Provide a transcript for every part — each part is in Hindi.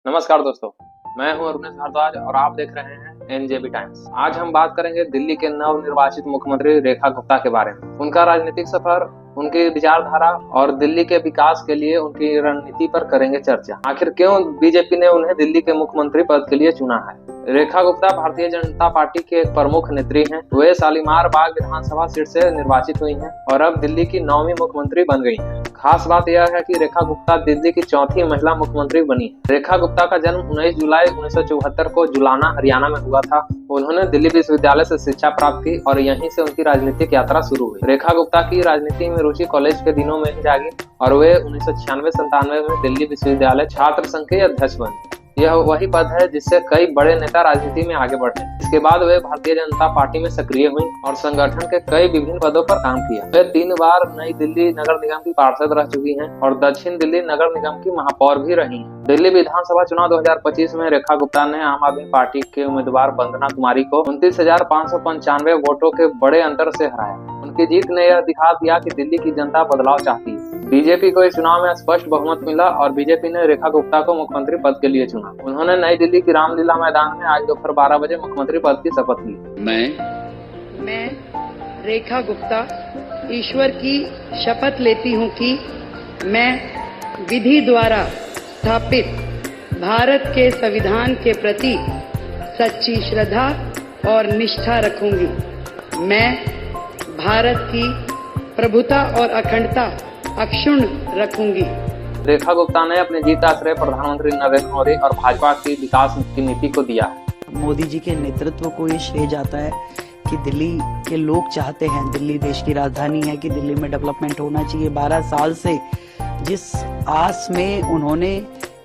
नमस्कार दोस्तों, मैं हूं अरुणेश भारद्वाज और आप देख रहे हैं एनजेबी टाइम्स। आज हम बात करेंगे दिल्ली के नव निर्वाचित मुख्यमंत्री रेखा गुप्ता के बारे में, उनका राजनीतिक सफर, उनकी विचारधारा और दिल्ली के विकास के लिए उनकी रणनीति पर करेंगे चर्चा। आखिर क्यों बीजेपी ने उन्हें दिल्ली के मुख्यमंत्री पद के लिए चुना है। रेखा गुप्ता भारतीय जनता पार्टी के एक प्रमुख नेत्री हैं। वे शालीमार बाग विधानसभा सीट से निर्वाचित हुई हैं और अब दिल्ली की 9वीं मुख्यमंत्री बन गई हैं। खास बात यह है कि रेखा गुप्ता दिल्ली की 4थी महिला मुख्यमंत्री बनी है। रेखा गुप्ता का जन्म 19 जुलाई 1974 को जुलाना, हरियाणा में हुआ था। उन्होंने दिल्ली विश्वविद्यालय से शिक्षा प्राप्त की और यहीं से उनकी राजनीतिक यात्रा शुरू हुई। रेखा गुप्ता की राजनीति में रुचि कॉलेज के दिनों में ही जागी और वे 1996-97 में दिल्ली विश्वविद्यालय छात्र संघ के अध्यक्ष बने। यह वही पद है जिससे कई बड़े नेता राजनीति में आगे बढ़े। इसके बाद वे भारतीय जनता पार्टी में सक्रिय हुई और संगठन के कई विभिन्न पदों पर काम किया। वे 3 बार नई दिल्ली नगर निगम की पार्षद रह चुकी हैं और दक्षिण दिल्ली नगर निगम की महापौर भी रही हैं। दिल्ली विधानसभा चुनाव 2025 में रेखा गुप्ता ने आम आदमी पार्टी के उम्मीदवार वंदना कुमारी को 29,595 वोटों के बड़े अंतर से हराया। उनकी जीत ने यह दिखा दिया कि दिल्ली की जनता बदलाव चाहती है। बीजेपी को इस चुनाव में स्पष्ट बहुमत मिला और बीजेपी ने रेखा गुप्ता को मुख्यमंत्री पद के लिए चुना। उन्होंने नई दिल्ली की रामलीला मैदान में आज दोपहर 12 बजे मुख्यमंत्री पद की शपथ ली। मैं रेखा गुप्ता ईश्वर की शपथ लेती हूँ कि मैं विधि द्वारा स्थापित भारत के संविधान के प्रति सच्ची श्रद्धा और निष्ठा रखूंगी। मैं भारत की प्रभुता और अखंडता अक्षुण्ण रखूंगी। रेखा गुप्ता ने अपनी जीत का श्रेय प्रधानमंत्री नरेंद्र मोदी और भाजपा की विकास की नीति को दिया है। मोदी जी के नेतृत्व को ये श्रेय जाता है कि दिल्ली के लोग चाहते हैं, दिल्ली देश की राजधानी है, कि दिल्ली में डेवलपमेंट होना चाहिए। 12 साल से जिस आस में उन्होंने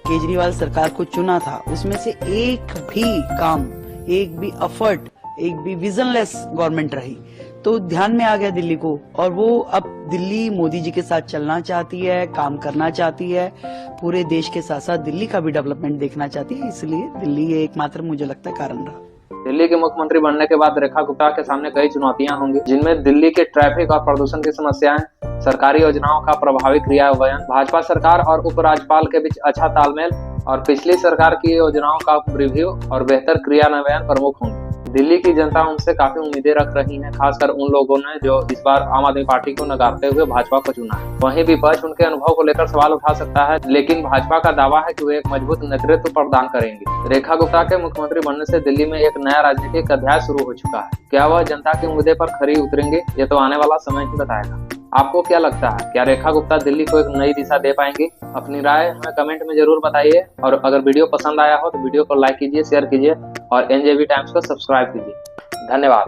केजरीवाल सरकार को चुना था, उसमें से एक भी काम, एक भी एफर्ट, एक भी विजनलेस गवर्नमेंट रही, तो ध्यान में आ गया दिल्ली को। और वो अब दिल्ली मोदी जी के साथ चलना चाहती है, काम करना चाहती है, पूरे देश के साथ साथ दिल्ली का भी डेवलपमेंट देखना चाहती है। इसलिए दिल्ली ये एकमात्र मुझे लगता है कारण रहा। दिल्ली के मुख्यमंत्री बनने के बाद रेखा गुप्ता के सामने कई चुनौतियां होंगी, जिनमें दिल्ली के ट्रैफिक और प्रदूषण की समस्याएं, सरकारी योजनाओं का प्रभावी क्रियान्वयन, भाजपा सरकार और उपराज्यपाल के बीच अच्छा तालमेल और पिछली सरकार की योजनाओं का रिव्यू और बेहतर क्रियान्वयन प्रमुख होंगे। दिल्ली की जनता उनसे काफी उम्मीदें रख रही है, खासकर उन लोगों ने जो इस बार आम आदमी पार्टी को नकारते हुए भाजपा को चुना है। वहीं विपक्ष उनके अनुभव को लेकर सवाल उठा सकता है, लेकिन भाजपा का दावा है कि वे एक मजबूत नेतृत्व प्रदान करेंगे। रेखा गुप्ता के मुख्यमंत्री बनने से दिल्ली में एक नया राजनीतिक अध्याय शुरू हो चुका है। क्या वह जनता की उम्मीदें पर खरी उतरेंगे, ये तो आने वाला समय ही बताएगा। आपको क्या लगता है, क्या रेखा गुप्ता दिल्ली को एक नई दिशा दे पाएंगे? अपनी राय हमें कमेंट में जरूर बताइए और अगर वीडियो पसंद आया हो तो वीडियो को लाइक कीजिए, शेयर कीजिए और एनजेबी टाइम्स को सब्सक्राइब कीजिए। धन्यवाद।